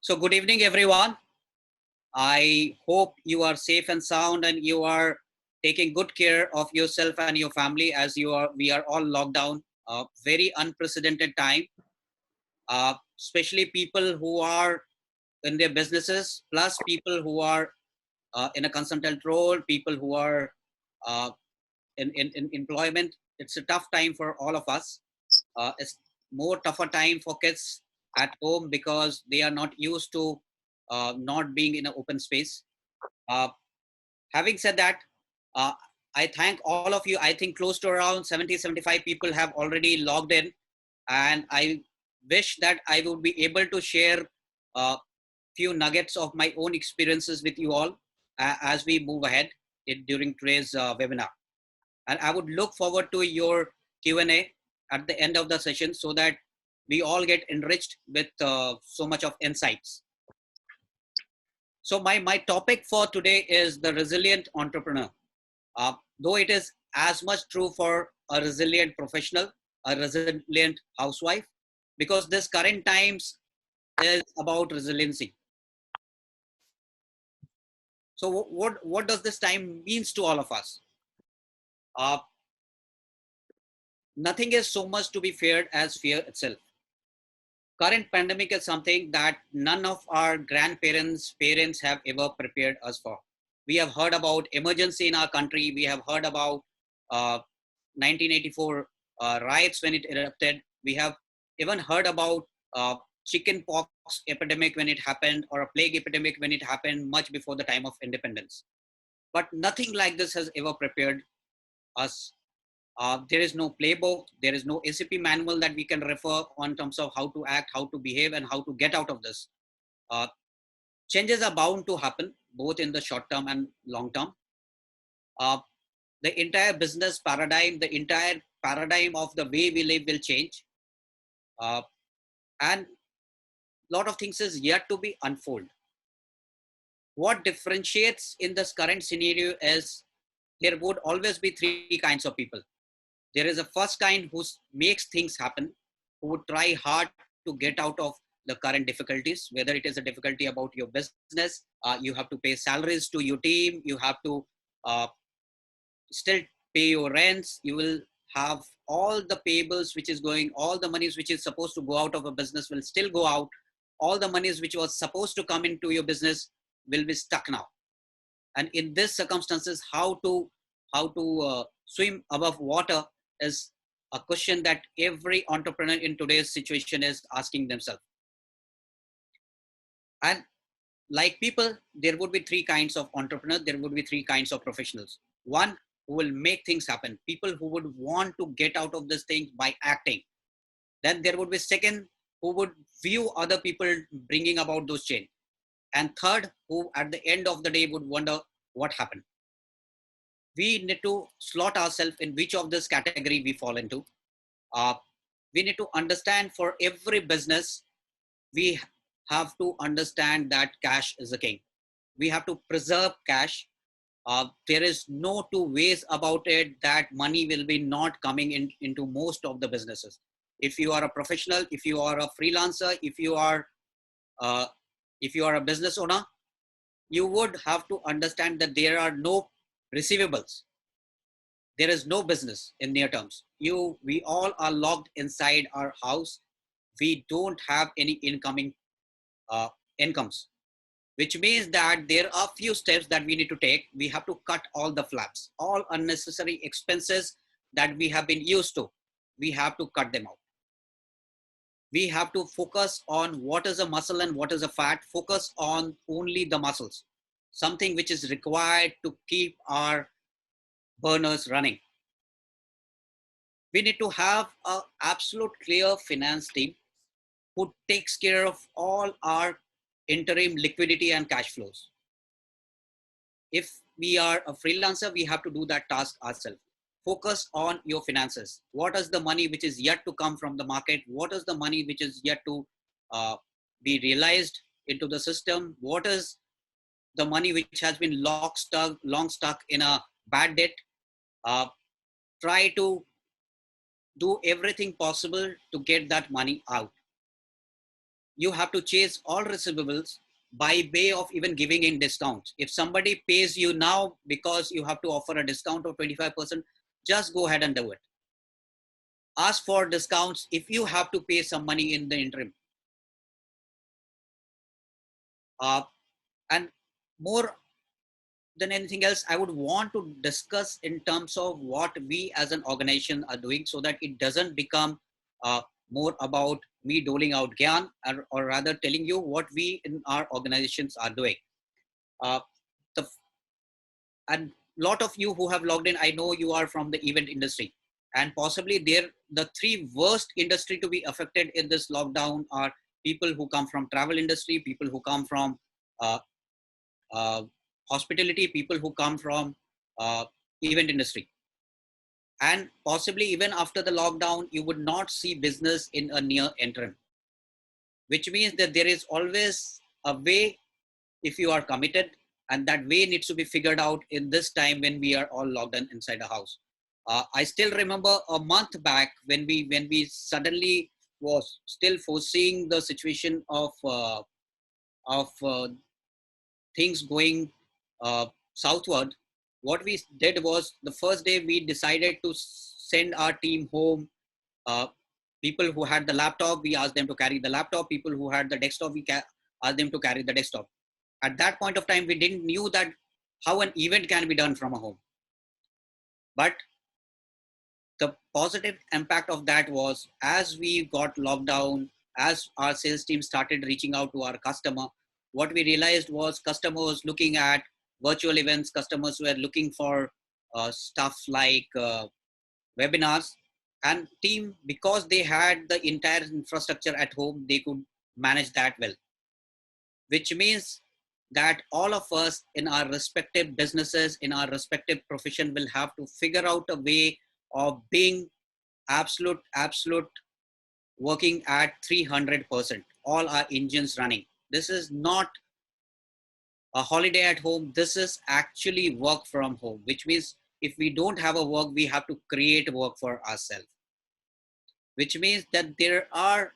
So good evening, everyone. I hope you are safe and sound and you are taking good care of yourself and your family as we are all locked down. Very unprecedented time, especially people who are in their businesses, plus people who are in a consultant role, people who are uh, in employment. It's a tough time for all of us. It's more tougher time for kids at home because they are not used to not being in an open space. Uh, Having said that, uh, I thank all of you. I think close to around 70-75 people have already logged in, and I wish that I would be able to share a few nuggets of my own experiences with you all as we move ahead during today's webinar. And I would look forward to your Q&A at the end of the session so that we all get enriched with so much of insights. So my topic for today is the resilient entrepreneur. Though it is as much true for a resilient professional, a resilient housewife, because this current times is about resiliency. So what does this time means to all of us? Uh, Nothing is so much to be feared as fear itself. Current pandemic is something that none of our grandparents, parents have ever prepared us for. We have heard about emergency in our country. We have heard about 1984 riots when it erupted. We have even heard about chicken pox epidemic when it happened, or a plague epidemic when it happened much before the time of independence. But nothing like this has ever prepared us. There is no playbook, there is no SAP manual that we can refer on terms of how to act, how to behave, and how to get out of this. Uh, Changes are bound to happen, both in the short term and long term. The entire business paradigm, the entire paradigm of the way we live will change. And a lot of things is yet to be unfold. What differentiates in this current scenario is there would always be three kinds of people. There is a first kind who makes things happen, who would try hard to get out of the current difficulties, whether it is a difficulty about your business, you have to pay salaries to your team, you have to uh, still pay your rents, you will have all the payables which is going, all the monies which is supposed to go out of a business will still go out, all the monies which was supposed to come into your business will be stuck now. And in these circumstances, how to swim above water is a question that every entrepreneur in today's situation is asking themselves. And like people, there would be three kinds of entrepreneurs, there would be three kinds of professionals. One who will make things happen, people who would want to get out of this thing by acting. Then there would be second, who would view other people bringing about those change. And third, who at the end of the day would wonder what happened. We need to slot ourselves in which of this category we fall into. We need to understand for every business, we have to understand that cash is the king. We have to preserve cash. There is no two ways about it that money will be not coming into most of the businesses. If you are a professional, if you are a freelancer, if you are a business owner, you would have to understand that there are no receivables. There is no business in near terms. We all are locked inside our house. We don't have any incoming incomes, which means that there are few steps that we need to take. We have to cut all the flaps, all unnecessary expenses that we have been used to. We have to cut them out. We have to focus on what is a muscle and what is a fat. Focus on only the muscles, something which is required to keep our burners running. We need to have an absolute clear finance team who takes care of all our interim liquidity and cash flows. If we are a freelancer, we have to do that task ourselves. Focus on your finances. What is the money which is yet to come from the market? What is the money which is yet to be realized into the system? What is the money which has been long stuck in a bad debt? Try to do everything possible to get that money out. you have to chase all receivables by way of even giving in discounts. If somebody pays you now because you have to offer a discount of 25%, just go ahead and do it. Ask for discounts if you have to pay some money in the interim. And more than anything else, I would want to discuss in terms of what we as an organization are doing, so that it doesn't become more about me doling out gyan, or rather telling you what we in our organizations are doing. Uh, the, and lot of you who have logged in, I know you are from the event industry, and possibly the three worst industry to be affected in this lockdown are people who come from travel industry, people who come from uh, uh, hospitality, people who come from uh, event industry. And possibly even after the lockdown, you would not see business in a near interim, which means that there is always a way if you are committed, and that way needs to be figured out in this time when we are all locked in inside a house. I still remember a month back when we suddenly was still foreseeing the situation of things going southward. What we did was, the first day we decided to send our team home. Uh, People who had the laptop, we asked them to carry the laptop. People who had the desktop, we asked them to carry the desktop. At that point of time, we didn't knew that how an event can be done from a home. But the positive impact of that was, as we got locked down, as our sales team started reaching out to our customer, what we realized was customers looking at virtual events, customers were looking for stuff like webinars, and team, because they had the entire infrastructure at home, they could manage that well, which means that all of us in our respective businesses, in our respective profession, will have to figure out a way of being absolute working at 300%, all our engines running. This is not a holiday at home. This is actually work from home, which means if we don't have a work, we have to create work for ourselves, which means that there are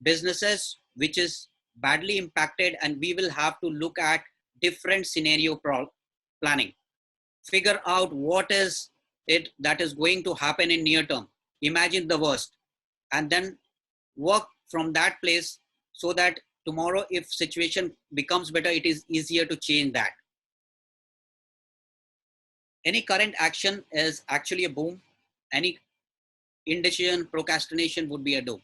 businesses which is badly impacted, and we will have to look at different scenario planning, figure out what is it that is going to happen in near term, imagine the worst, and then work from that place, so that tomorrow if situation becomes better, it is easier to change that. Any current action is actually a boom. Any indecision, procrastination would be a doom.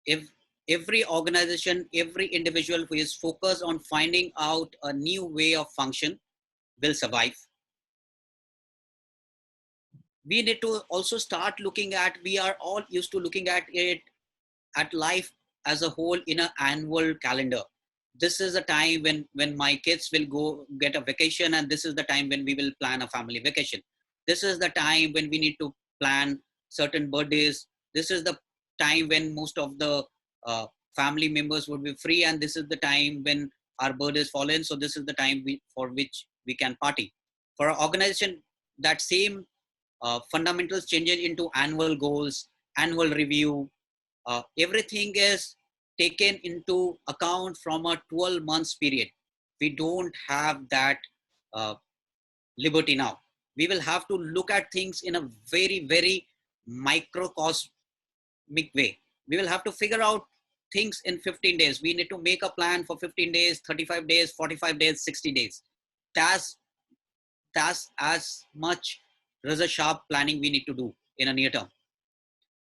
If every organization, every individual who is focused on finding out a new way of function will survive. We need to also start looking at, we are all used to looking at it, at life as a whole in an annual calendar. This is a time when my kids will go get a vacation, and this is the time when we will plan a family vacation. This is the time when we need to plan certain birthdays. This is the time when most of the family members would be free, and this is the time when our birthdays fall in. So this is the time for which we can party. For our organization, that same fundamentals changes into annual goals, annual review. Everything is taken into account from a 12 months period. We don't have that uh, liberty now. We will have to look at things in a very microcosmic way. We will have to figure out things in 15 days. We need to make a plan for 15 days, 35 days, 45 days, 60 days. That's as much razor sharp planning we need to do in a near term.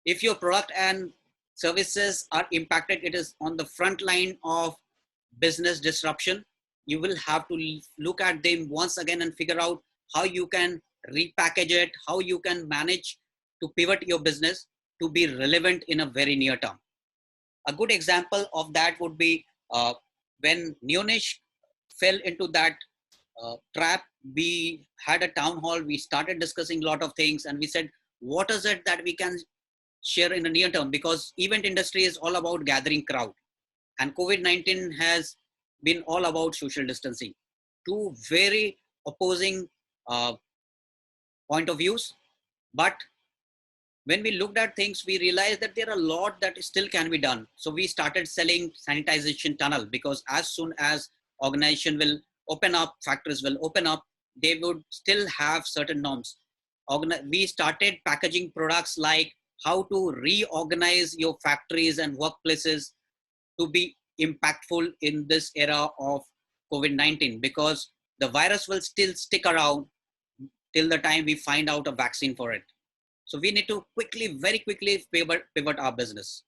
If your product and services are impacted, it is on the front line of business disruption. You will have to look at them once again and figure out how you can repackage it, how you can manage to pivot your business to be relevant in a very near term. A good example of that would be when Neonish fell into that trap. We had a town hall, we started discussing a lot of things, and we said, what is it that we can share in the near term? Because event industry is all about gathering crowd, and COVID-19 has been all about social distancing. Two very opposing point of views, but When we looked at things, we realized that there are a lot that still can be done. So we started selling sanitization tunnel, because as soon as organization will open up, factories will open up, they would still have certain norms. We started packaging products like how to reorganize your factories and workplaces to be impactful in this era of COVID-19, because the virus will still stick around till the time we find out a vaccine for it. So we need to quickly, very quickly pivot our business.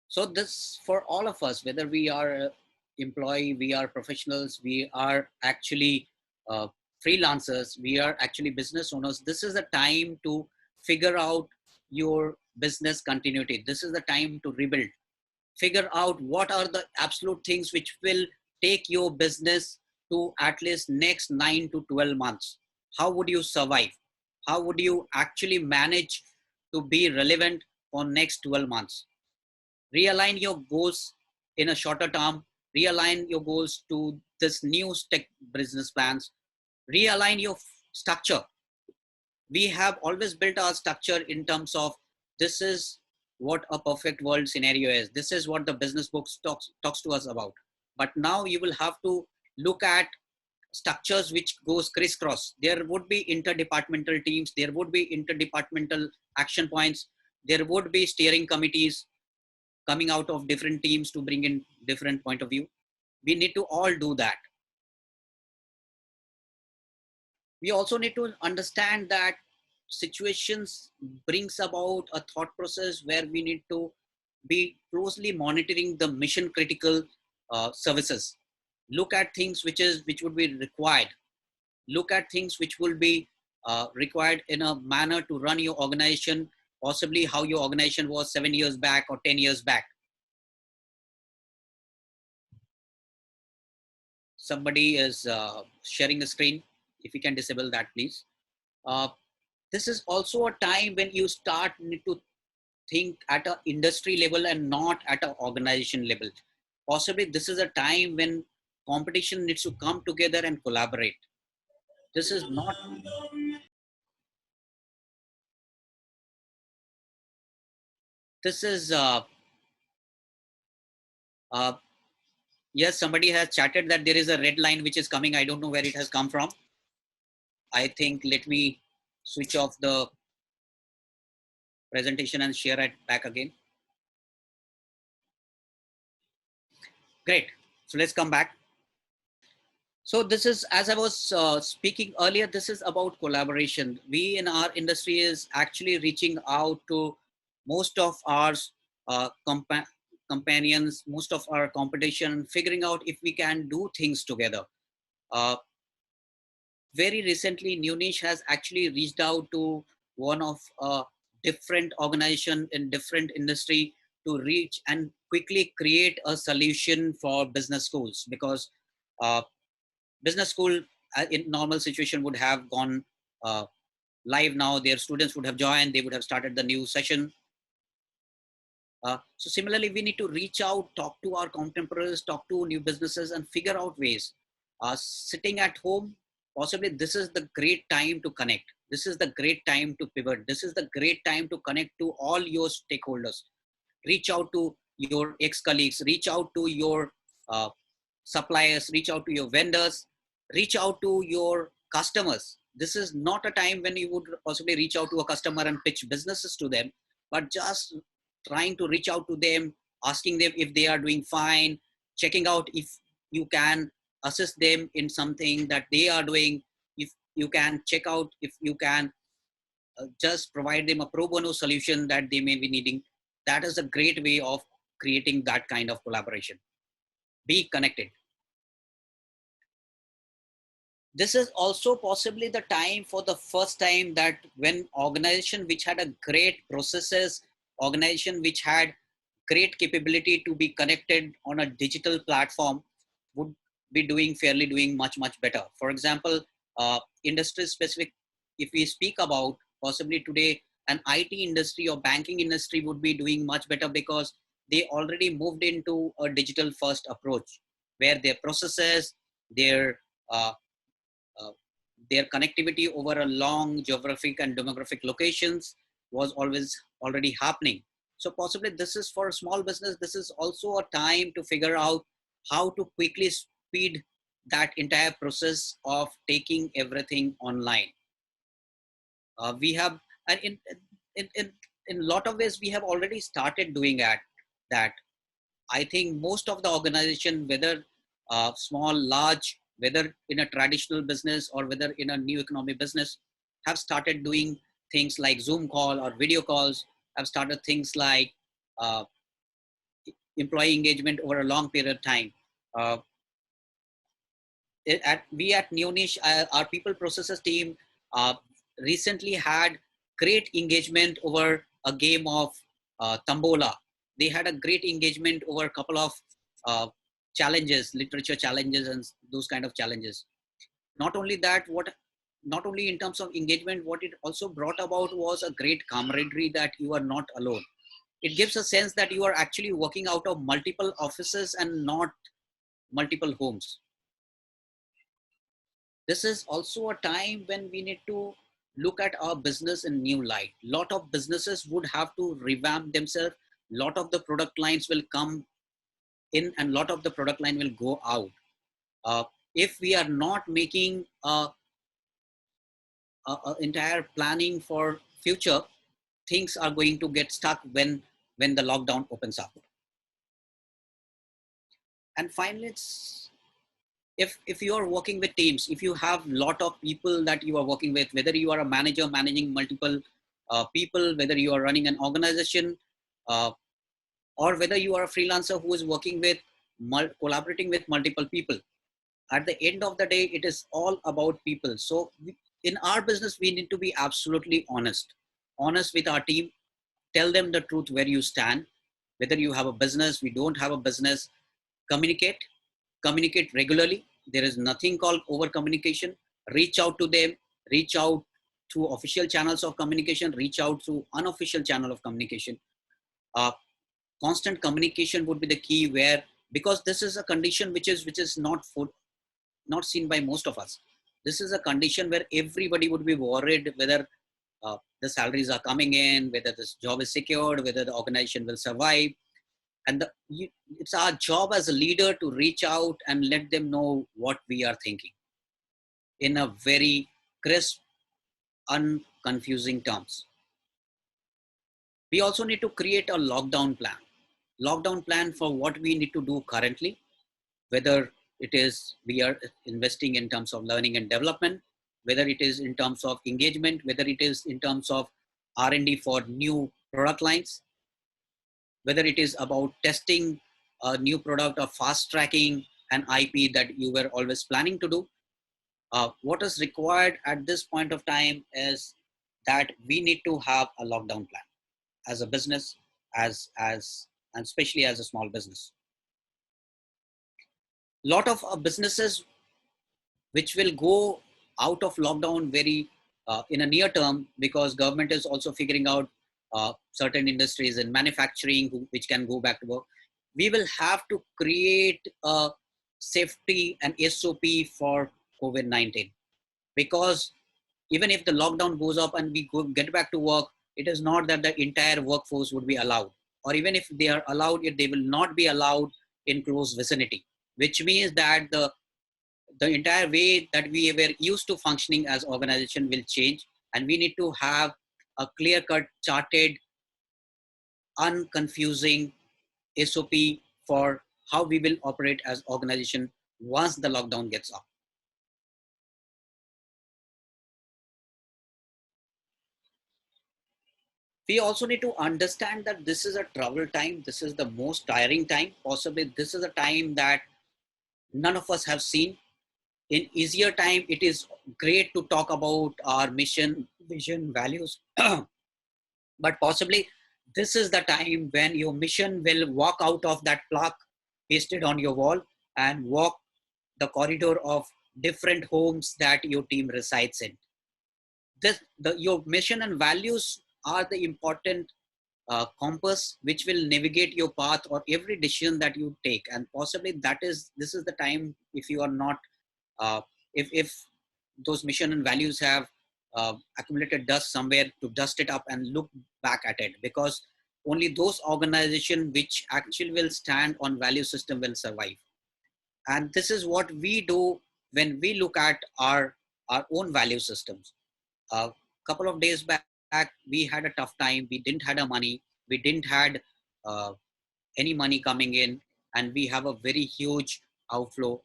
So this for all of us, whether we are employee, we are professionals, we are actually uh, freelancers, we are actually business owners. This is the time to figure out your business continuity. This is the time to rebuild. Figure out what are the absolute things which will take your business to at least next 9 to 12 months. How would you survive? How would you actually manage to be relevant for next 12 months? Realign your goals in a shorter term, realign your goals to this new tech business plans, realign your structure. We have always built our structure in terms of this is what a perfect world scenario is. This is what the business books talks to us about. But now you will have to look at structures which goes crisscross. There would be interdepartmental teams. There would be interdepartmental action points. There would be steering committees coming out of different teams to bring in different point of view. We need to all do that. We also need to understand that situations brings about a thought process where we need to be closely monitoring the mission critical services. Look at things which would be required. Look at things which will be required in a manner to run your organization, possibly how your organization was 7 years back or 10 years back. Somebody is sharing the screen. If you can disable that, please. Uh, this is also a time when you start need to think at an industry level and not at an organization level. Possibly this is a time when competition needs to come together and collaborate. This is not, this is, uh, yes, somebody has chatted that there is a red line which is coming. I don't know where it has come from. I think let me switch off the presentation and share it back again. Great. So let's come back. So this is, as I was speaking earlier, this is about collaboration. We in our industry is actually reaching out to most of our companions, most of our competition, figuring out if we can do things together. Uh, very recently, New Niche has actually reached out to one of different organization in different industry to reach and quickly create a solution for business schools, because uh, business school in normal situation would have gone uh, live now. Their students would have joined, they would have started the new session. So similarly, we need to reach out, talk to our contemporaries, talk to new businesses and figure out ways. Sitting at home, possibly this is the great time to connect. This is the great time to pivot. This is the great time to connect to all your stakeholders. Reach out to your ex-colleagues, reach out to your uh, suppliers, reach out to your vendors, reach out to your customers. This is not a time when you would possibly reach out to a customer and pitch businesses to them, but just trying to reach out to them, asking them if they are doing fine, checking out if you can assist them in something that they are doing, if you can check out if you can just provide them a pro bono solution that they may be needing. That is a great way of creating that kind of collaboration. Be connected. This is also possibly the time for the first time that when organization which had a great processes, organization which had great capability to be connected on a digital platform would be doing much better. For example, industry specific, if we speak about possibly today, an IT industry or banking industry would be doing much better because they already moved into a digital first approach where their processes, their uh, uh, their connectivity over a long geographic and demographic locations was always already happening. So possibly this is for a small business. This is also a time to figure out how to quickly speed that entire process of taking everything online. We have, and in a lot of ways, we have already started doing that. I think most of the organization, whether small, large, whether in a traditional business or whether in a new economy business, have started doing things like Zoom call or video calls, have started things like uh, employee engagement over a long period of time. Uh, we at Neonish, our people processes team recently had great engagement over a game of Tambola. They had a great engagement over a couple of uh, challenges, literature challenges, and those kind of challenges. Not only that, not only in terms of engagement, what it also brought about was a great camaraderie that you are not alone. It gives a sense that you are actually working out of multiple offices and not multiple homes. This is also a time when we need to look at our business in new light. Lot of businesses would have to revamp themselves. Lot of the product lines will come in and lot of the product line will go out. If we are not making a entire planning for future, things are going to get stuck when the lockdown opens up. And finally, it's if you are working with teams, if you have lot of people that you are working with, whether you are a manager managing multiple people, whether you are running an organization, uh, or whether you are a freelancer who is working with collaborating with multiple people, at the end of the day, it is all about people. So in our business, we need to be absolutely honest with our team, tell them the truth where you stand, whether you have a business, we don't have a business, communicate regularly. There is nothing called over communication. Reach out to them, reach out through official channels of communication, reach out through unofficial channel of communication. Uh, Constant communication would be the key, where because this is a condition which is not seen by most of us. This is a condition where everybody would be worried whether the salaries are coming in, whether this job is secured, whether the organization will survive. And it's our job as a leader to reach out and let them know what we are thinking in a very crisp, unconfusing terms. We also need to create a lockdown plan for what we need to do currently, whether it is we are investing in terms of learning and development, whether it is in terms of engagement, whether it is in terms of R&D for new product lines, whether it is about testing a new product or fast tracking an IP that you were always planning to do. What is required at this point of time is that we need to have a lockdown plan as a business, and especially as a small business. Lot of businesses which will go out of lockdown very in a near term, because government is also figuring out certain industries in manufacturing which can go back to work. We will have to create a safety and SOP for COVID-19, because even if the lockdown goes up and we get back to work, it is not that the entire workforce would be allowed, or even if they are allowed, they will not be allowed in close vicinity, which means that the entire way that we were used to functioning as organization will change, and we need to have a clear-cut, charted, unconfusing SOP for how we will operate as organization once the lockdown gets up. We also need to understand that this is a trouble time. This is the most tiring time. Possibly this is a time that none of us have seen. In easier time, it is great to talk about our mission, vision, values. But possibly this is the time when your mission will walk out of that plaque pasted on your wall and walk the corridor of different homes that your team resides in. Your mission and values are the important compass which will navigate your path or every decision that you take. And possibly this is the time, if you are not, if those mission and values have accumulated dust somewhere to dust it up and look back at it, because only those organizations which actually will stand on value system will survive. And this is what we do when we look at our own value systems. A couple of days back, we had a tough time. We didn't had a money. We didn't had uh, any money coming in, and we have a very huge outflow.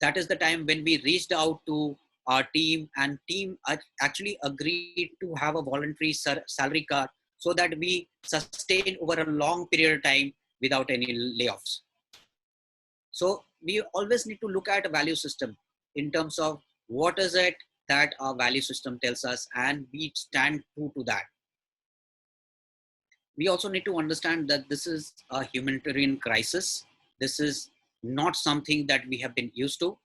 That is the time when we reached out to our team, and team actually agreed to have a voluntary salary card so that we sustain over a long period of time without any layoffs. So we always need to look at a value system in terms of what is it that our value system tells us, and we stand true to that. We also need to understand that this is a humanitarian crisis. This is not something that we have been used to.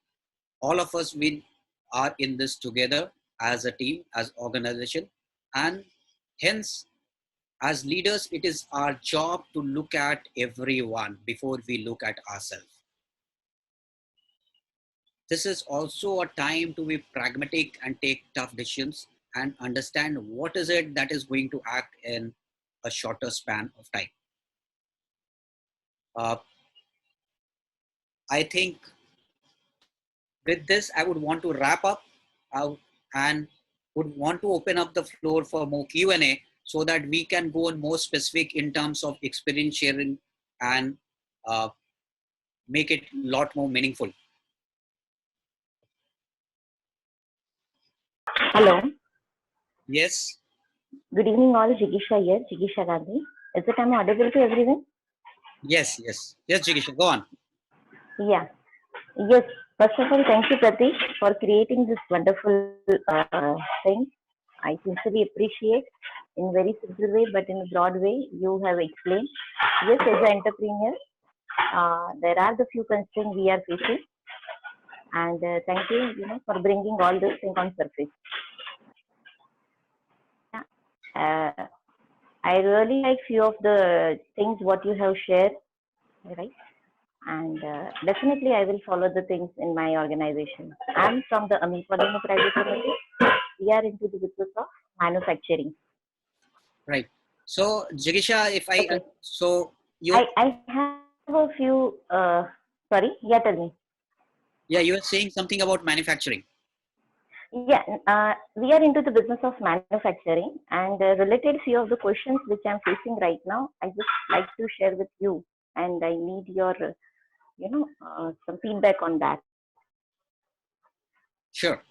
All of us, we are in this together as a team, as organization, and hence as leaders, it is our job to look at everyone before we look at ourselves. This is also a time to be pragmatic and take tough decisions and understand what is it that is going to act in a shorter span of time. I think with this, I would want to wrap up and would want to open up the floor for more Q&A so that we can go on more specific in terms of experience sharing and make it a lot more meaningful. Hello. Yes. Good evening all, 𝐤𝐸𝐵 here, 𝐤𝐸𝐵 Gandhi. Is the time audible to everyone? Yes, yes. Yes, 𝐤𝐸𝐵, go on. Yeah. Yes. First of all, thank you, Prateek, for creating this wonderful thing. I sincerely appreciate in very simple way, but in a broad way, you have explained. Yes, as an entrepreneur, there are the few constraints we are facing. And thank you, for bringing all this thing on surface. I really like few of the things what you have shared, right? And definitely I will follow the things in my organization. I'm from the 𝐸𝐵 Private Limited. We are into the business of manufacturing. Right. So 𝐤𝐸𝐵, if I, okay. so you. I have a few, sorry, yeah, tell me. Yeah, you were saying something about manufacturing. Yeah, we are into the business of manufacturing, and related few of the questions which I'm facing right now, I just like to share with you, and I need your, some feedback on that. Sure.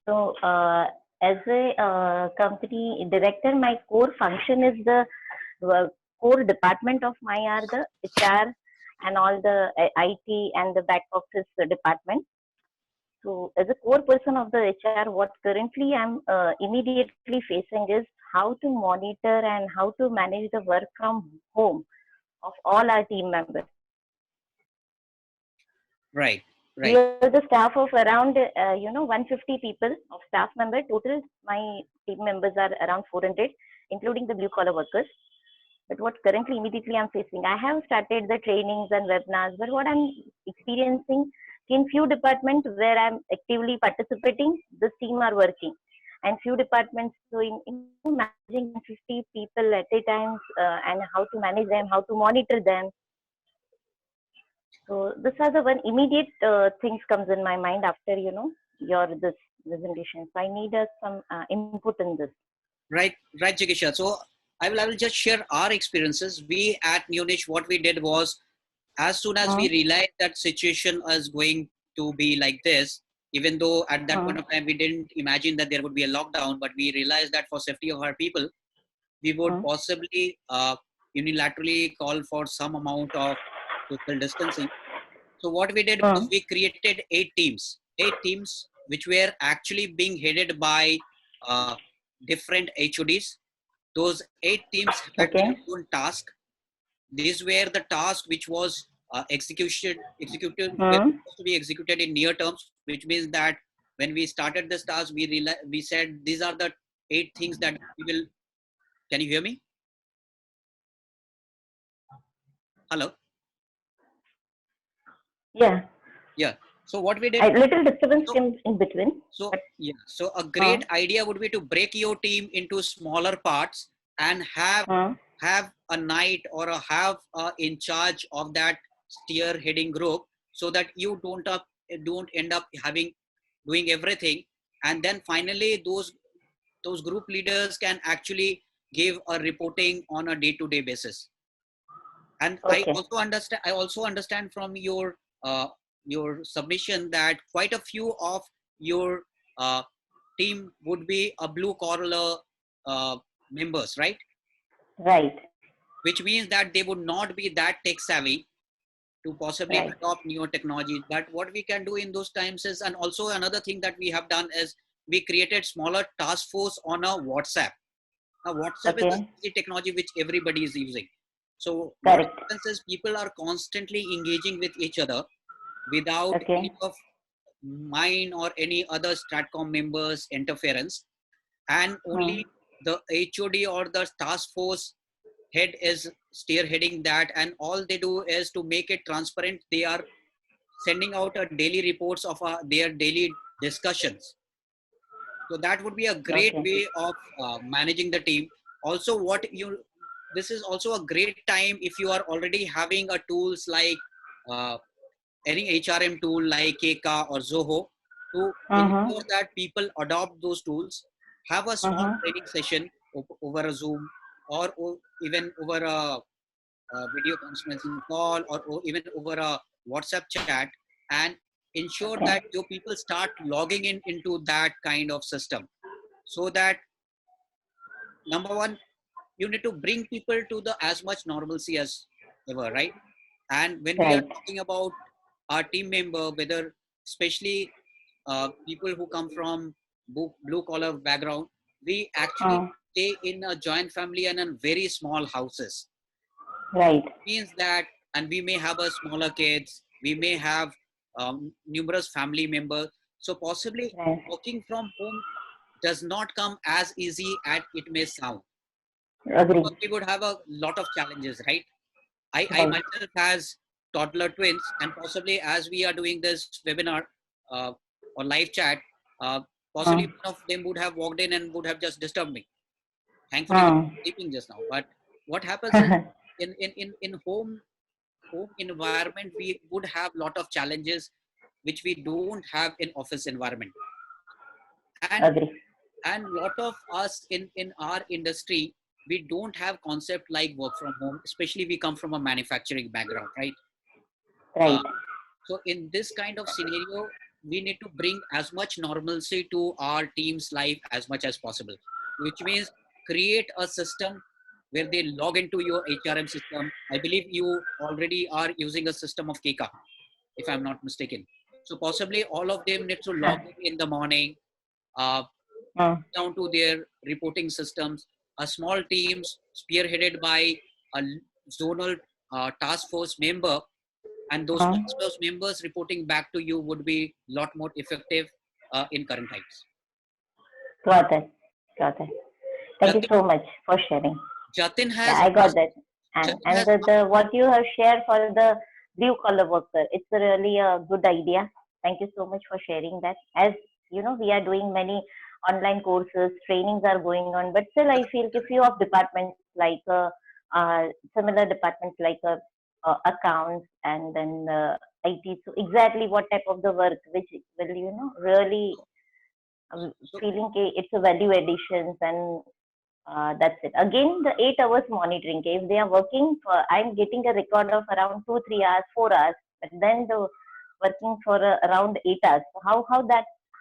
So, as a company director, my core function is the core department of my are the HR and all the IT and the back office department. So, as a core person of the HR, what currently I'm immediately facing is how to monitor and how to manage the work from home of all our team members. Right. We are the staff of around 150 people of staff member. Total my team members are around 400, including the blue collar workers. But what currently immediately I'm facing, I have started the trainings and webinars, but what I'm experiencing in few departments where I'm actively participating, this team are working, and few departments, so in managing 50 people at a time, and how to manage them, how to monitor them. So these are the one immediate things comes in my mind after your this presentation. So I need some input in this. Right, 𝐤𝐸𝐵. So I will just share our experiences. We at Neoniche, what we did was, as soon as we realized that situation is going to be like this, even though at that point of time we didn't imagine that there would be a lockdown, but we realized that for safety of our people, we would possibly unilaterally call for some amount of social distancing. So what we did was we created 8 teams which were actually being headed by different HODs. Those 8 teams had their own task. These were the tasks which was executed were supposed to be executed in near terms, which means that when we started this task, we said these are the 8 things that we will. Can you hear me? Hello. Yeah. Yeah. So what we did, A little disturbance so, came in between. so But, yeah, so a great idea would be to break your team into smaller parts and have a night or have in charge of that steer-heading group, so that you don't end up doing everything, and then finally those group leaders can actually give a reporting on a day-to-day basis. And okay. I also understand from your submission that quite a few of your uh, team would be a blue collar members, right? Right. Which means that they would not be that tech savvy to possibly Right. adopt newer technologies. But what we can do in those times is, and also another thing that we have done is we created smaller task force on a WhatsApp. Now, WhatsApp is Okay. the technology which everybody is using. So what Correct. happens is people are constantly engaging with each other without any Okay. of mine or any other Stratcom members interference, and only the HOD or the task force head is spearheading that, and all they do is to make it transparent. They are sending out a daily reports of their daily discussions. So that would be a great Okay. way of managing the team. Also, this is also a great time if you are already having a tools like uh, any HRM tool like 𝐏𝐸 or Zoho, to ensure that people adopt those tools, have a small training session over a Zoom, or even over a video conferencing call, or even over a WhatsApp chat, and ensure Okay. that your people start logging into that kind of system, so that number one, you need to bring people to the as much normalcy as ever, right? And when we are Right. talking about our team member, whether especially people who come from blue collar background, we actually stay in a joint family and in very small houses. Right. Means that, and we may have a smaller kids, we may have numerous family members. So possibly Right. working from home does not come as easy as it may sound. Agree. We would have a lot of challenges, right? I Right. myself has toddler twins, and possibly as we are doing this webinar uh, or live chat, uh, possibly one of them would have walked in and would have just disturbed me. Thankfully, we were sleeping just now. But what happens is, in home environment, we would have lot of challenges which we don't have in office environment. And Agree. lot of us in our industry, we don't have concept like work from home, especially we come from a manufacturing background, right? Right. uh, so in this kind of scenario, we need to bring as much normalcy to our team's life as much as possible, which means create a system where they log into your HRM system. I believe you already are using a system of Keka, if I'm not mistaken. So possibly all of them need to log in the morning, uh, down to their reporting systems, a small teams spearheaded by a zonal task force member, and those task force members reporting back to you would be a lot more effective in current times. Got it. Got it. Thank you Jatin, so much for sharing. Jatin Yeah, has I got asked, that. And Jatin and has the what you have shared for the blue collar worker, it's really a good idea. Thank you so much for sharing that. As you know, we are doing many online courses, trainings are going on, but still, I feel a few of departments like similar departments like accounts and then IT. So exactly what type of the work which will really so, feeling it's a value additions and that's it. Again, the 8 hours monitoring. If they are working for, I'm getting a record of around 2, 3 hours, 4 hours, but then the working for around 8 hours. So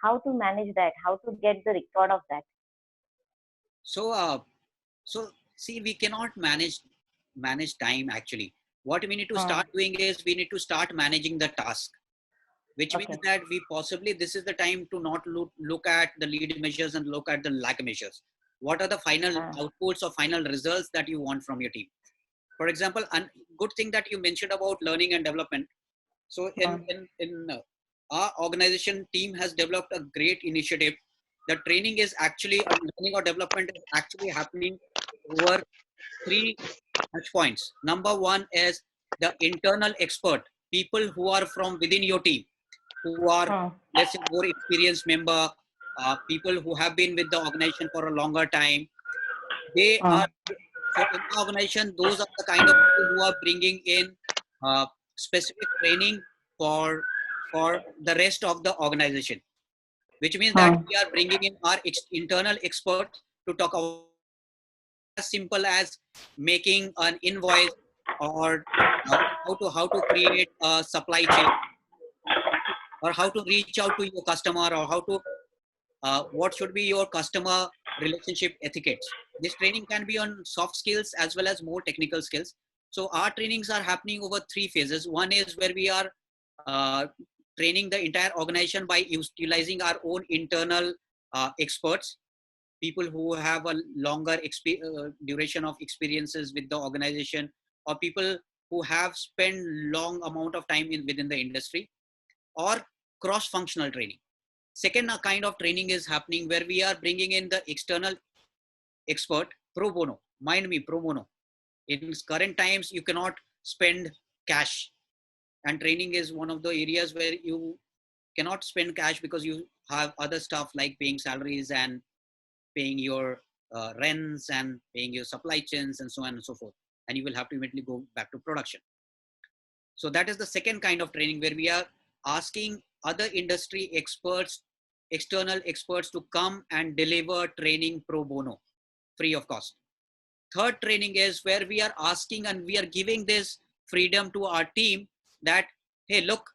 how to manage that? How to get the record of that? so so see, we cannot manage time actually. What we need to start doing is we need to start managing the task, which means Okay. that we possibly, this is the time to not look at the lead measures and look at the lag measures. What are the final outputs or final results that you want from your team? For example, a good thing that you mentioned about learning and development. So in our organization team has developed a great initiative. The training is actually, learning or development is actually happening over three touch points. Number one is the internal expert, people who are from within your team. who are, let's say, more experienced member, people who have been with the organization for a longer time. They are, so in the organization, those are the kind of people who are bringing in specific training for the rest of the organization, which means that we are bringing in our internal experts to talk about as simple as making an invoice, or how to create a supply chain, or how to reach out to your customer, or how to what should be your customer relationship etiquettes. This training can be on soft skills as well as more technical skills. So our trainings are happening over 3 phases. One is where we are training the entire organization by utilizing our own internal experts, people who have a longer duration of experiences with the organization, or people who have spent long amount of time within the industry, or cross-functional training. Second kind of training is happening where we are bringing in the external expert pro bono. Mind me, pro bono. In current times, you cannot spend cash, and training is one of the areas where you cannot spend cash because you have other stuff like paying salaries and paying your rents and paying your supply chains and so on and so forth. And you will have to immediately go back to production. So that is the second kind of training where we are asking other industry experts, external experts, to come and deliver training pro bono, free of cost. Third training is where we are asking and we are giving this freedom to our team that, hey, look,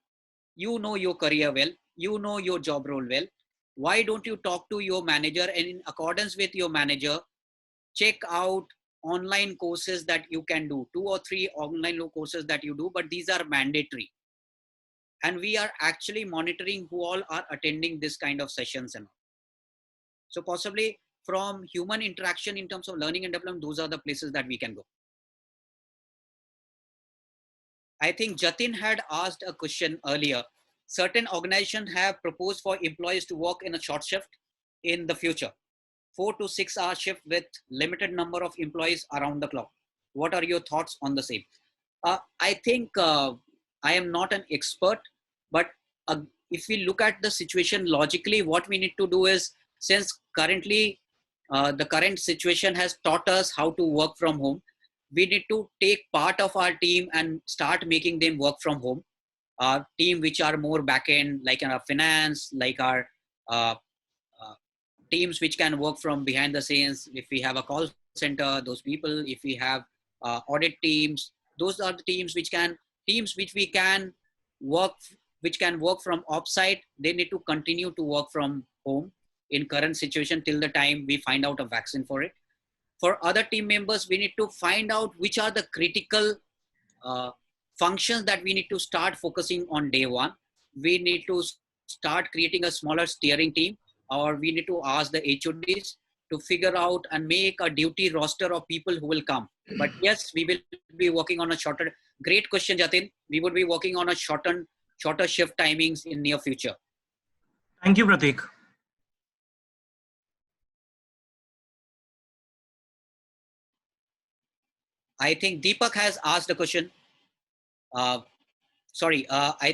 you know your career well, you know your job role well. Why don't you talk to your manager, and in accordance with your manager, check out online courses that you can do, 2 or 3 online courses that you do, but these are mandatory. And we are actually monitoring who all are attending this kind of sessions and all. So possibly from human interaction in terms of learning and development, those are the places that we can go. I think Jatin had asked a question earlier. Certain organizations have proposed for employees to work in a short shift in the future, 4 to 6 hour shift with limited number of employees around the clock. What are your thoughts on the same? I think I am not an expert, but if we look at the situation logically, what we need to do is, since currently the current situation has taught us how to work from home, we need to take part of our team and start making them work from home. Our team which are more back-end, like our finance, like our teams which can work from behind the scenes. If we have a call center, those people, if we have audit teams, those are the teams which we can work, which can work from offsite. They need to continue to work from home in current situation till the time we find out a vaccine for it. For other team members, we need to find out which are the critical functions that we need to start focusing on day one. We need to start creating a smaller steering team, or we need to ask the HODs to figure out and make a duty roster of people who will come. But yes, we will be working on a shorter, great question, Jatin. We would be working on a shorter shift timings in near future. Thank you, Prateek. I think Deepak has asked a question. I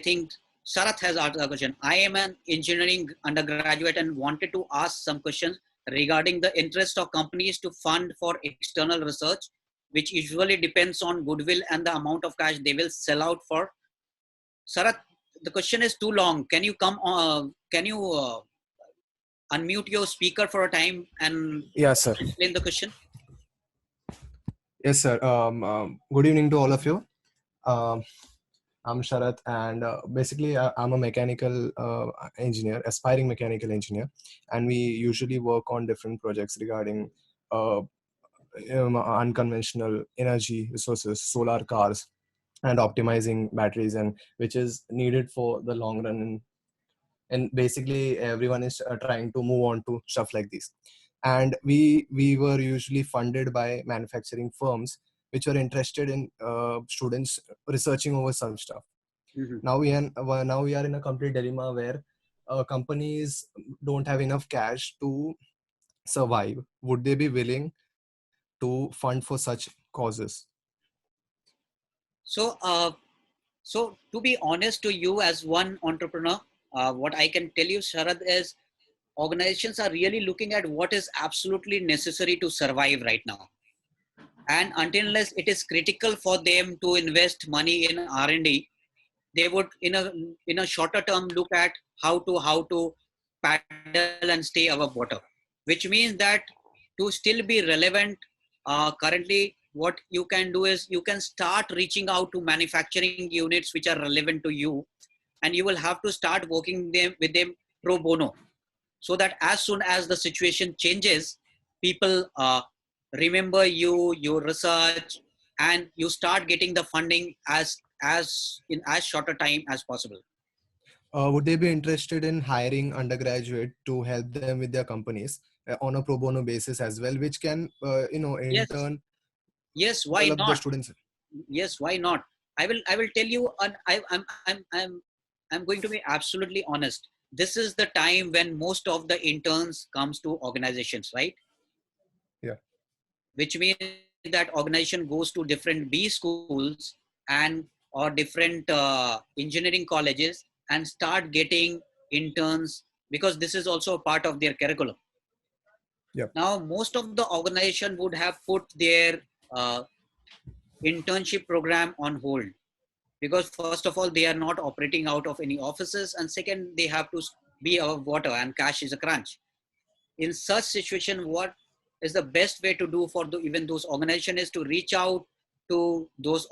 think Sarath has asked a question. I am an engineering undergraduate and wanted to ask some questions regarding the interest of companies to fund for external research, which usually depends on goodwill and the amount of cash they will sell out for. Sarath, the question is too long. Can you unmute your speaker for a time and explain the question? Yes, sir. Good evening to all of you. I'm Sharath, and basically I'm a mechanical engineer, aspiring mechanical engineer, and we usually work on different projects regarding unconventional energy resources, solar cars, and optimizing batteries, and which is needed for the long run. And basically everyone is trying to move on to stuff like this. And we were usually funded by manufacturing firms which were interested in students researching over some stuff. Mm-hmm. Now we are in a complete dilemma where companies don't have enough cash to survive. Would they be willing to fund for such causes? So to be honest to you, as one entrepreneur, what I can tell you, Sharad, is organizations are really looking at what is absolutely necessary to survive right now. And until unless it is critical for them to invest money in R&D, they would in a shorter term look at how to paddle and stay above water, which means that to still be relevant, currently what you can do is you can start reaching out to manufacturing units which are relevant to you, and you will have to start working with them pro bono, so that as soon as the situation changes, people remember you, your research, and you start getting the funding as in as shorter time as possible. Would they be interested in hiring undergraduate to help them with their companies on a pro bono basis as well, which can, in Yes, turn yes, why develop the not? students? Yes, why not? I will tell you, and I'm going to be absolutely honest. This is the time when most of the interns comes to organizations, right? Yeah. Which means that organization goes to different B schools and or different engineering colleges and start getting interns, because this is also a part of their curriculum. Yeah. Now, most of the organization would have put their uh, internship program on hold, because first of all, they are not operating out of any offices, and second, they have to be above water and cash is a crunch. In such situation, what is the best way to do for even those organizations is to reach out to those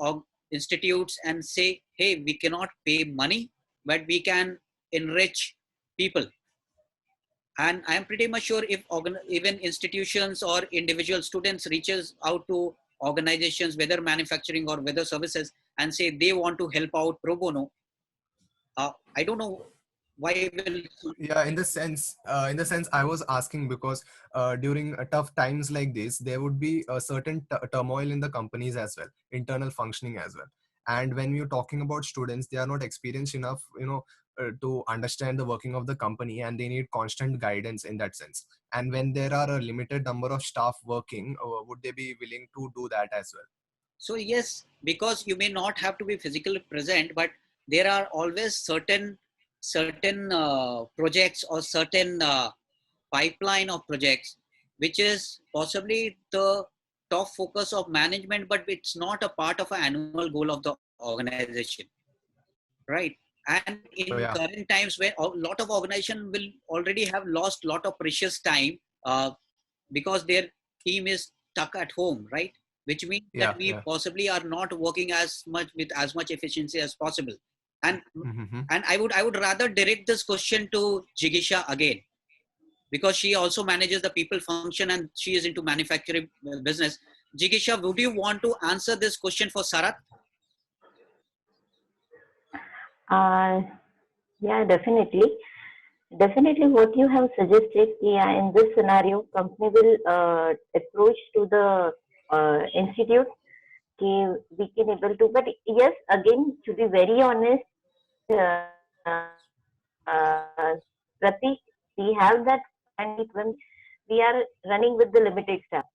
institutes and say, hey, we cannot pay money, but we can enrich people. And I am pretty much sure if even institutions or individual students reaches out to organizations, whether manufacturing or whether services, and say they want to help out pro bono, I don't know why will. Yeah, in the sense I was asking because during tough times like this, there would be a certain turmoil in the companies as well, internal functioning as well. And when you're talking about students, they are not experienced enough, to understand the working of the company, and they need constant guidance in that sense. And when there are a limited number of staff working, would they be willing to do that as well? So yes, because you may not have to be physically present, but there are always certain projects or certain pipeline of projects, which is possibly the top focus of management, but it's not a part of an annual goal of the organization, right? And Oh, in yeah. current times, where a lot of organization will already have lost a lot of precious time because their team is stuck at home, right? Which means that Yeah, we yeah. possibly are not working as much with as much efficiency as possible. And Mm-hmm. I would rather direct this question to Jigisha again, because she also manages the people function and she is into manufacturing business. Jigisha, would you want to answer this question for Sarat? Uh, yeah, definitely. Definitely, what you have suggested, yeah, in this scenario, company will approach to the institute. Okay, we can able to, but yes, again, to be very honest, Pratik, we have that and when we are running with the limited staff,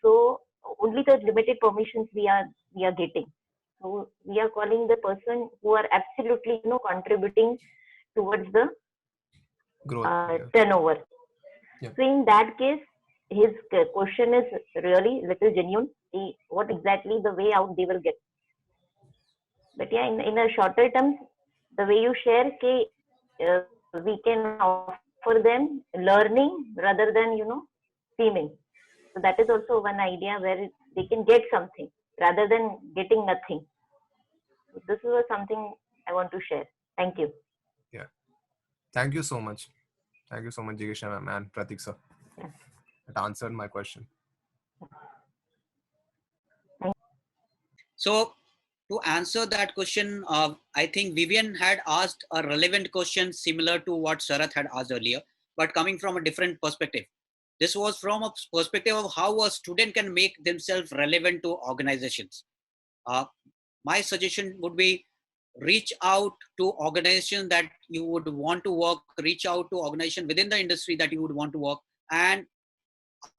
so only the limited permissions we are getting. So we are calling the person who are absolutely contributing towards the Growth. Yeah. turnover. Yeah. So in that case, his question is really little genuine. What exactly the way out they will get. But yeah, in a shorter terms, the way you share, we can offer them learning rather than seeming. So that is also one idea where they can get something rather than getting nothing. So this is something I want to share. Thank you. Yeah. Thank you so much. Thank you so much, Jigisha ma'am and Pratik sir. Yeah. That answered my question. So to answer that question, I think Vivian had asked a relevant question similar to what Sarat had asked earlier, but coming from a different perspective. This was from a perspective of how a student can make themselves relevant to organizations. Uh, my suggestion would be reach out to organizations that you would want to work, reach out to organizations within the industry that you would want to work, and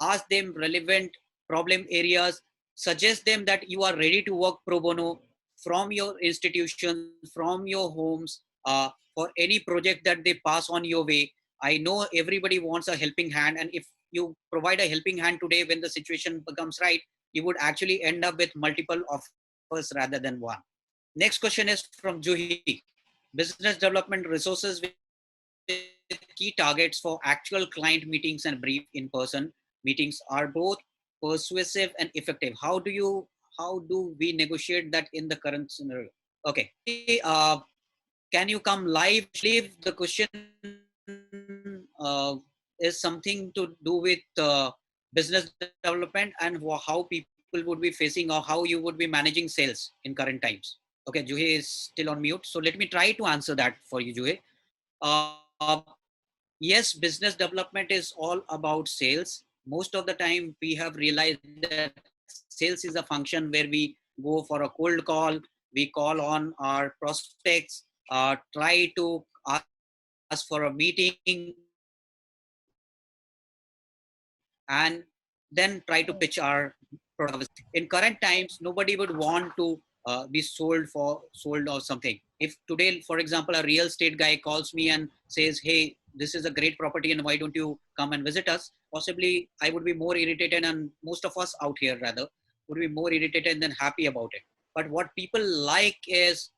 ask them relevant problem areas, suggest them that you are ready to work pro bono from your institutions, from your homes, for any project that they pass on your way. I know everybody wants a helping hand, and if you provide a helping hand today, when the situation becomes right, you would actually end up with multiple offers rather than one. Next question is from Juhi. Business development resources with key targets for actual client meetings and brief in-person meetings are both persuasive and effective. How do we negotiate that in the current scenario? Okay. Can you come live? I believe the question is something to do with business development and how people would be facing, or how you would be managing sales in current times. Okay, Juhe is still on mute. So let me try to answer that for you, Juhe. Yes, business development is all about sales. Most of the time we have realized that sales is a function where we go for a cold call, we call on our prospects, try to ask for a meeting, and then try to pitch our product. In current times, nobody would want to be sold or something. If today, for example, a real estate guy calls me and says, hey, this is a great property and why don't you come and visit us? Possibly I would be more irritated, and most of us out here rather would be more irritated than happy about it. But what people like is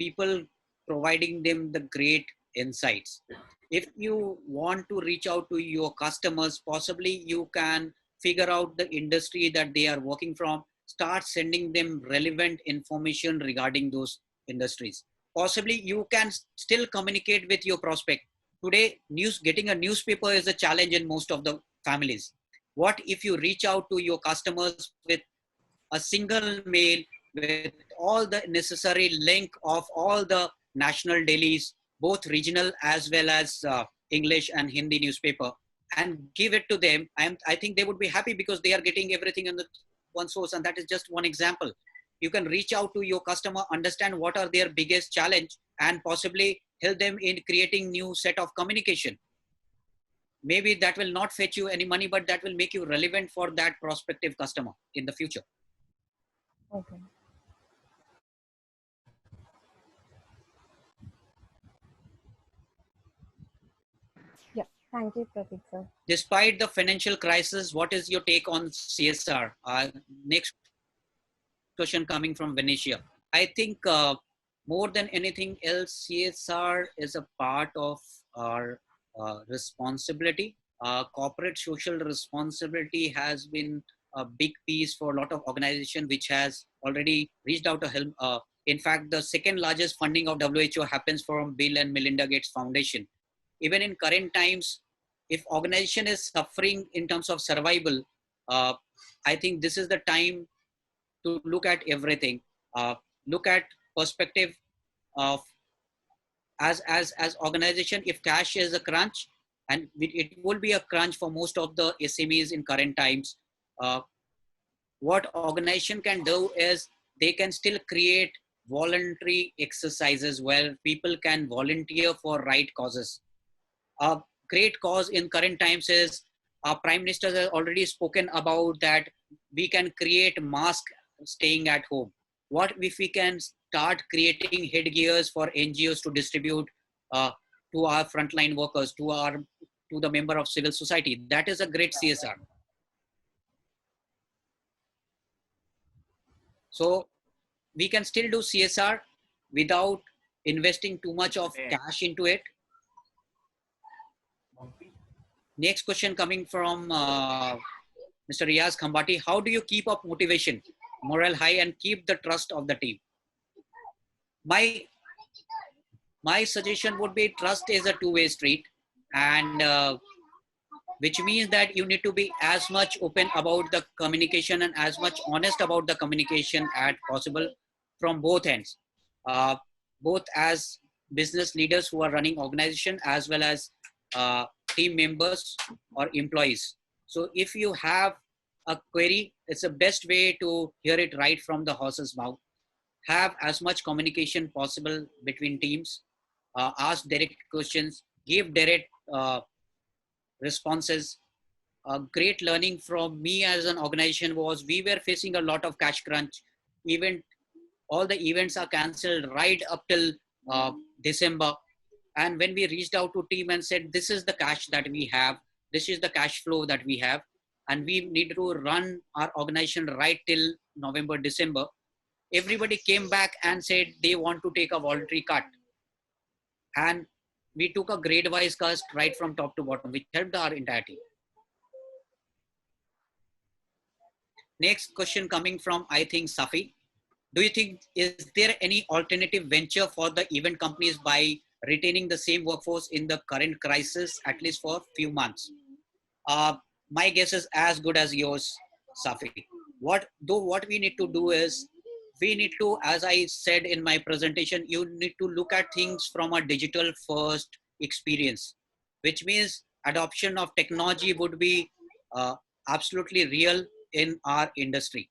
people providing them the great insights. If you want to reach out to your customers, possibly you can figure out the industry that they are working from, start sending them relevant information regarding those industries. Possibly you can still communicate with your prospect. Today, getting a newspaper is a challenge in most of the families. What if you reach out to your customers with a single mail with all the necessary link of all the national dailies, both regional as well as English and Hindi newspaper, and give it to them? I think they would be happy because they are getting everything in the one source, and that is just one example. You can reach out to your customer, understand what are their biggest challenge, and possibly help them in creating new set of communication. Maybe that will not fetch you any money, but that will make you relevant for that prospective customer in the future. Okay. Yeah, thank you, Prateek sir. Despite the financial crisis, what is your take on CSR? Next question coming from Venetia. I think more than anything else, CSR is a part of our responsibility. Corporate social responsibility has been a big piece for a lot of organizations, which has already reached out to help. In fact, the second largest funding of WHO happens from Bill and Melinda Gates Foundation. Even in current times, if organization is suffering in terms of survival, I think this is the time to look at everything. Look at perspective of as organization. If cash is a crunch, and it will be a crunch for most of the SMEs in current times, what organization can do is they can still create voluntary exercises where people can volunteer for right causes. A great cause in current times is our Prime Minister has already spoken about that we can create mask staying at home. What if we can start creating headgears for NGOs to distribute to our frontline workers, to the member of civil society? That is a great CSR. So we can still do CSR without investing too much of cash into it. Next question coming from Mr. Riaz Khambati. How do you keep up motivation, morale high, and keep the trust of the team? My suggestion would be trust is a two-way street, and which means that you need to be as much open about the communication and as much honest about the communication as possible from both ends, both as business leaders who are running organization as well as team members or employees. So if you have a query, it's the best way to hear it right from the horse's mouth. Have as much communication possible between teams, ask direct questions, give direct responses. Great learning from me as an organization was we were facing a lot of cash crunch. All the events are cancelled right up till December. And when we reached out to team and said, this is the cash that we have, this is the cash flow that we have, and we need to run our organization right till November, December, everybody came back and said they want to take a voluntary cut. And we took a grade-wise cut right from top to bottom, which helped our entire team. Next question coming from, I think, Safi. Do you think, is there any alternative venture for the event companies by retaining the same workforce in the current crisis, at least for a few months? My guess is as good as yours, Safi. What we need to do is, we need to, as I said in my presentation, you need to look at things from a digital first experience, which means adoption of technology would be absolutely real in our industry,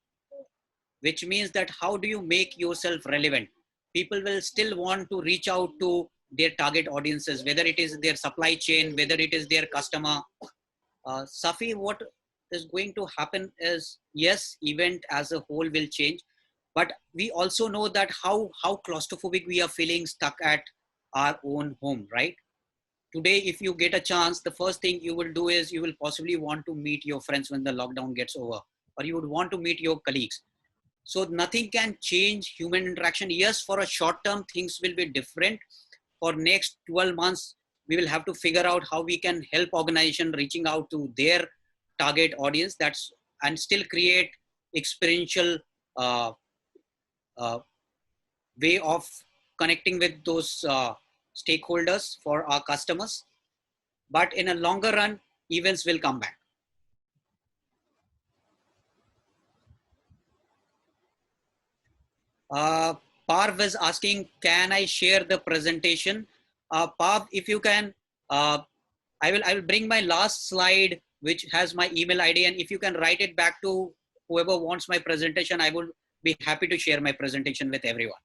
which means that how do you make yourself relevant? People will still want to reach out to their target audiences, whether it is their supply chain, whether it is their customer. Safi, what is going to happen is, yes, event as a whole will change, but we also know that how claustrophobic we are feeling stuck at our own home, right? Today, if you get a chance, the first thing you will do is you will possibly want to meet your friends when the lockdown gets over, or you would want to meet your colleagues. So nothing can change human interaction. Yes, for a short term, things will be different. For next 12 months, we will have to figure out how we can help organization reaching out to their target audience, and still create experiential way of connecting with those stakeholders for our customers. But in a longer run, events will come back. Parv is asking, can I share the presentation? Parv, if you can, I will bring my last slide, which has my email ID, and if you can write it back to whoever wants my presentation, I would be happy to share my presentation with everyone.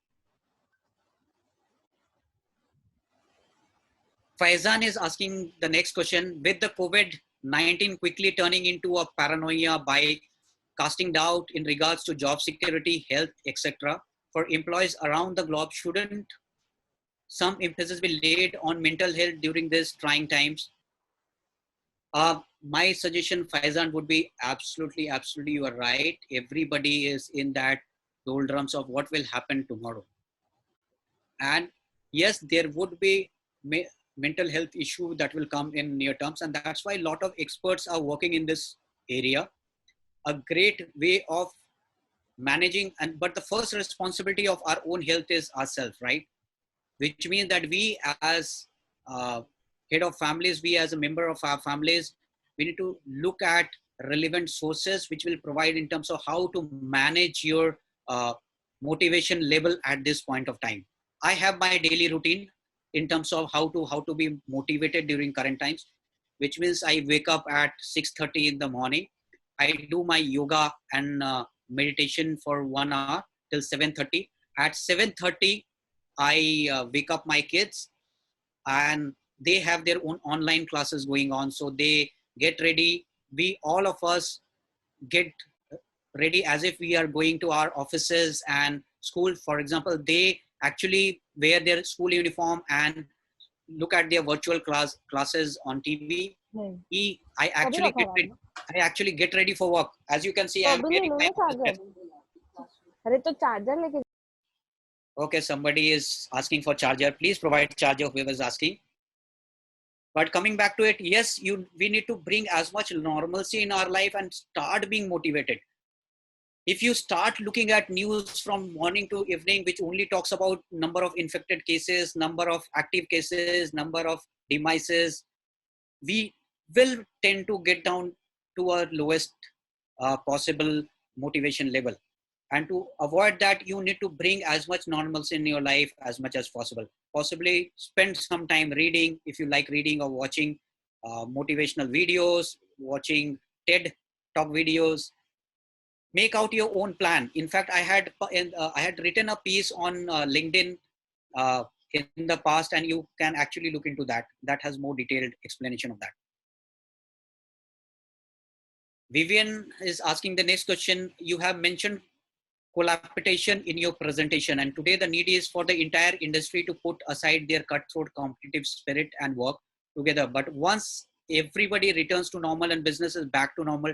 Faizan is asking the next question. With the COVID-19 quickly turning into a paranoia by casting doubt in regards to job security, health, etc., for employees around the globe, shouldn't some emphasis be laid on mental health during these trying times? My suggestion, Faizan, would be absolutely, you are right. Everybody is in that doldrums of what will happen tomorrow. And yes, there would be mental health issue that will come in near terms. And that's why a lot of experts are working in this area. A great way of managing, but the first responsibility of our own health is ourselves, right? Which means that we as head of families, we as a member of our families, we need to look at relevant sources which will provide in terms of how to manage your motivation level at this point of time. I have my daily routine in terms of how to be motivated during current times, which means I wake up at 6:30 in the morning. I do my yoga and meditation for 1 hour till 7:30. At 7:30, I wake up my kids, and they have their own online classes going on. So they get ready. We, all of us, get ready as if we are going to our offices and school. For example, they actually wear their school uniform and look at their virtual classes on TV. I actually get ready for work. As you can see, I'm wearing my... Okay, somebody is asking for charger. Please provide charger, whoever is asking. But coming back to it, yes, we need to bring as much normalcy in our life and start being motivated. If you start looking at news from morning to evening, which only talks about number of infected cases, number of active cases, number of demises, we will tend to get down to our lowest possible motivation level. And to avoid that, you need to bring as much normalcy in your life as much as possible. Possibly spend some time reading, if you like reading, or watching motivational videos, watching TED Talk videos. Make out your own plan. In fact, I had written a piece on LinkedIn in the past, and you can actually look into that. That has more detailed explanation of that. Vivian is asking the next question. You have mentioned collaboration in your presentation. And today the need is for the entire industry to put aside their cutthroat competitive spirit and work together. But once everybody returns to normal and business is back to normal,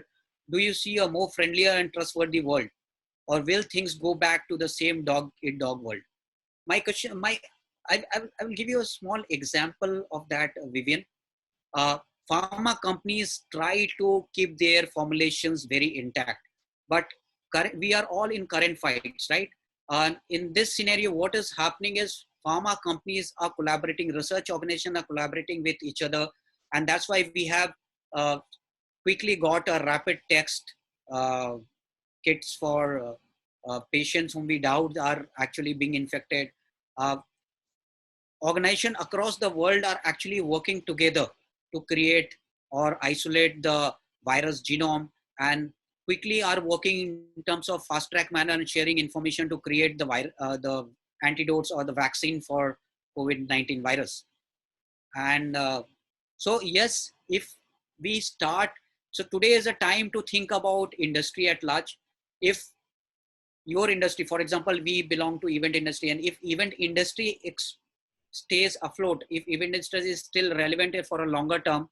do you see a more friendlier and trustworthy world? Or will things go back to the same dog eat dog world? My question, I will give you a small example of that, Vivian. Uh, Pharma companies try to keep their formulations very intact, but we are all in current fights, right? In this scenario, what is happening is pharma companies are collaborating, research organizations are collaborating with each other, and that's why we have uh, quickly got a rapid text uh, kits for patients whom we doubt are actually being infected. Uh, Organizations across the world are actually working together to create or isolate the virus genome, and quickly are working in terms of fast track manner and sharing information to create the antidotes or the vaccine for COVID-19 virus. And so yes, if we start, so today is a time to think about industry at large. If your industry, for example, we belong to event industry, and if event industry stays afloat, if event industry is still relevant for a longer term,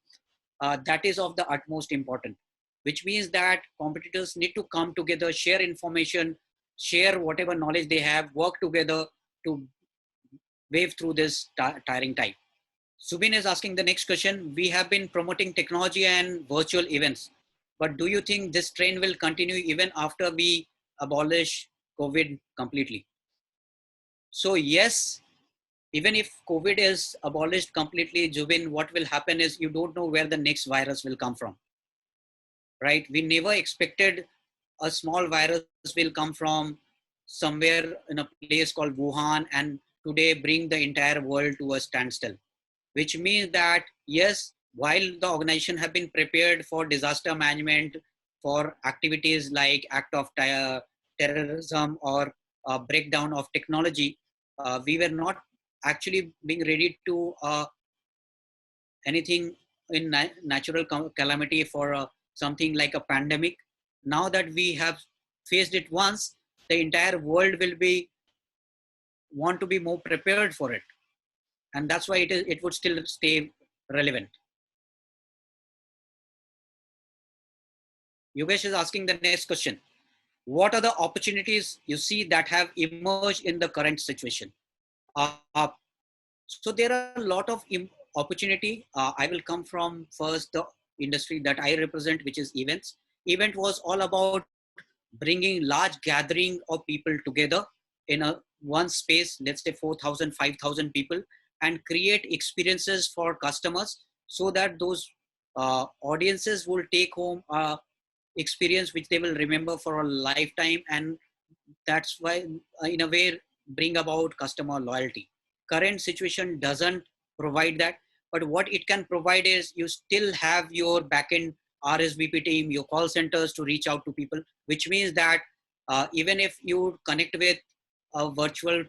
that is of the utmost important, which means that competitors need to come together, share information, share whatever knowledge they have, work together to wave through this tiring time. Subin is asking the next question. We have been promoting technology and virtual events, but do you think this trend will continue even after we abolish COVID completely? So yes, even if COVID is abolished completely, Jubin, what will happen is you don't know where the next virus will come from, right? We never expected a small virus will come from somewhere in a place called Wuhan and today bring the entire world to a standstill, which means that yes, while the organization have been prepared for disaster management, for activities like act of terrorism or breakdown of technology, we were not actually being ready to anything in natural calamity for something like a pandemic. Now that we have faced it once, the entire world will be want to be more prepared for it, and that's why it would still stay relevant. Yogesh is asking the next question. What are the opportunities you see that have emerged in the current situation? Uh, so there are a lot of opportunity. I will come from first the industry that I represent, which is events. Event was all about bringing large gathering of people together in a one space, let's say 4,000, 5,000 people, and create experiences for customers so that those audiences will take home experience which they will remember for a lifetime, and that's why in a way bring about customer loyalty. Current situation doesn't provide that, but what it can provide is you still have your backend RSVP team, your call centers to reach out to people, which means that even if you connect with a virtual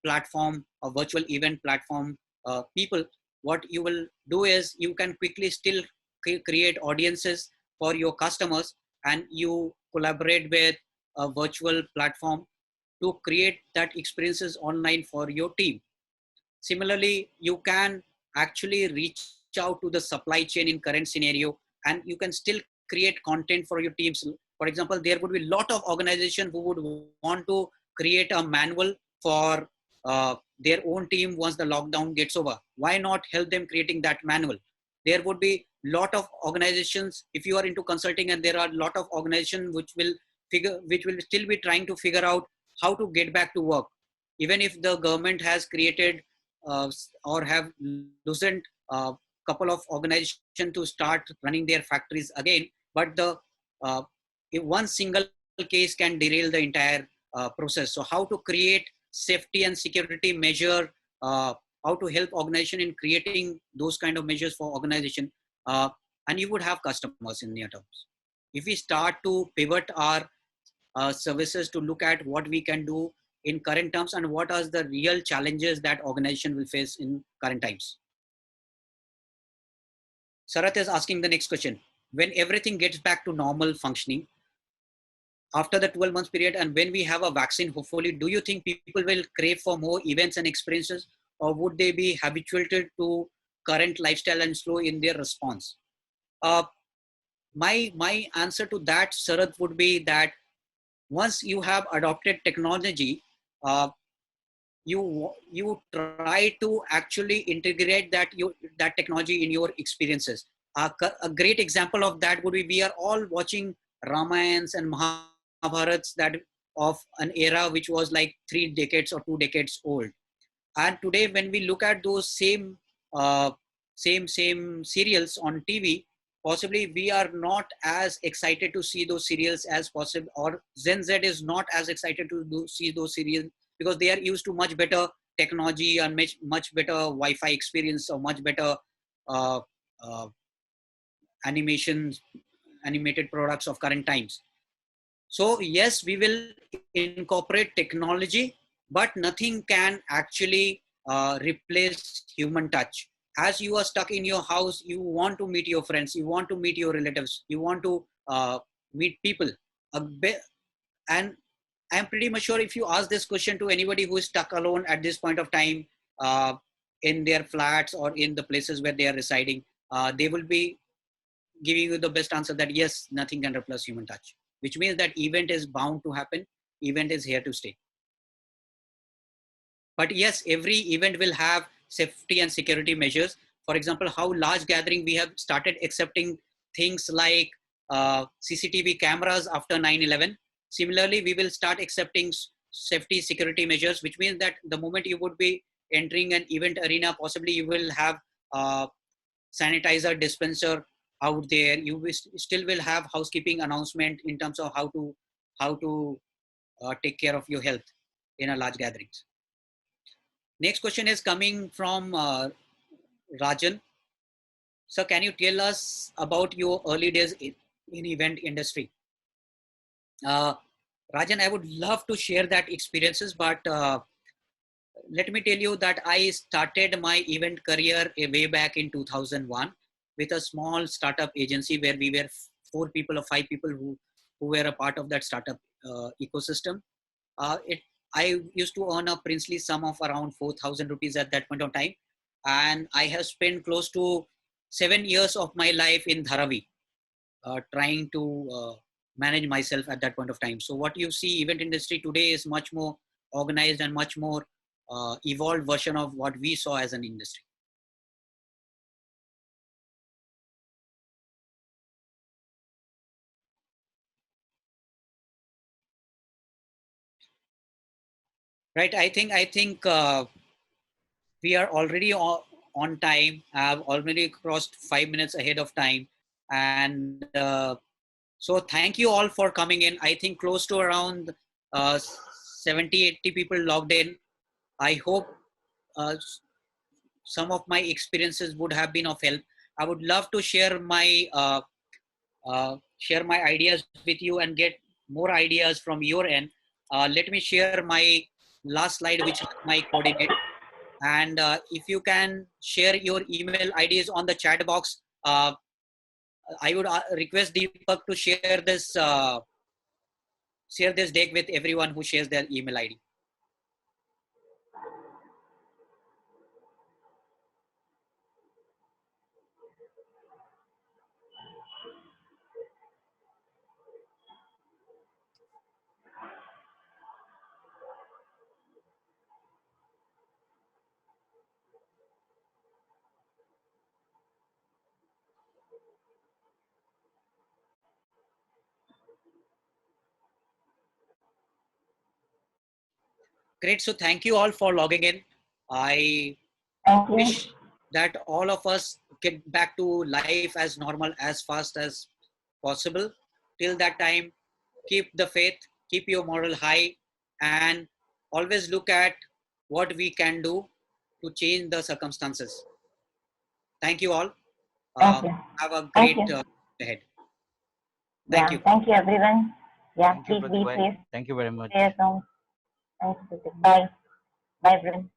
platform, a virtual event platform people, what you will do is you can quickly still create audiences for your customers, and you collaborate with a virtual platform to create that experiences online for your team. Similarly, you can actually reach out to the supply chain in current scenario, and you can still create content for your teams. For example, there would be a lot of organizations who would want to create a manual for their own team once the lockdown gets over. Why not help them creating that manual? There would be a lot of organizations, if you are into consulting, and there are a lot of organizations which will still be trying to figure out how to get back to work. Even if the government has created or have loosened a couple of organizations to start running their factories again, but the if one single case can derail the entire process. So how to create safety and security measure, how to help organization in creating those kind of measures for organization, and you would have customers in near terms. If we start to pivot our services to look at what we can do in current terms and what are the real challenges that organization will face in current times. Sarath is asking the next question. When everything gets back to normal functioning, after the 12 months period, and when we have a vaccine, hopefully, do you think people will crave for more events and experiences, or would they be habituated to current lifestyle and slow in their response? Uh, my answer to that, Sarath, would be that once you have adopted technology, uh, you try to actually integrate that technology in your experiences. A great example of that would be, we are all watching Ramayans and Mahabharats that of an era which was like 3 decades or 2 decades old. And today, when we look at those uh, same serials on TV, possibly we are not as excited to see those serials as possible, or Gen Z is not as excited to see those serials, because they are used to much better technology and much better Wi-Fi experience, or much better uh, uh, animated products of current times. So yes, we will incorporate technology, but nothing can actually replace human touch. As you are stuck in your house, you want to meet your friends, you want to meet your relatives, you want to meet people. And I'm pretty much sure, if you ask this question to anybody who is stuck alone at this point of time, uh, in their flats or in the places where they are residing, they will be giving you the best answer that yes, nothing can replace human touch, which means that event is bound to happen. Event is here to stay. But yes, every event will have safety and security measures. For example, how large gathering we have started accepting things like CCTV cameras after 9/11. Similarly, we will start accepting safety security measures, which means that the moment you would be entering an event arena, possibly you will have sanitizer dispenser out there. You will still will have housekeeping announcement in terms of how to take care of your health in a large gatherings. Next question is coming from Rajan. So can you tell us about your early days in event industry? Rajan, I would love to share that experiences, but let me tell you that I started my event career way back in 2001 with a small startup agency where we were 4 people or 5 people who were a part of that startup ecosystem. I used to earn a princely sum of around 4,000 rupees at that point of time. And I have spent close to 7 years of my life in Dharavi, trying to manage myself at that point of time. So what you see, event industry today is much more organized and much more evolved version of what we saw as an industry. Right. I think we are already on time. I've already crossed 5 minutes ahead of time. And so thank you all for coming in. I think close to around 70, 80 people logged in. I hope uh, some of my experiences would have been of help. I would love to share my ideas with you and get more ideas from your end. Let me share my last slide, which is my coordinate. And if you can share your email IDs on the chat box, I would request Deepak to share this deck with everyone who shares their email ID. Great. So thank you all for logging in. I wish that all of us get back to life as normal as fast as possible. Till that time, keep the faith, keep your moral high, and always look at what we can do to change the circumstances. Thank you all. Thank you. Have a great ahead. Thank you. Thank you, everyone. Yeah, Thank you, please be Prateek. safe. Thank you very much. Stay at home. Thanks, Prateek. Bye. Bye, everyone.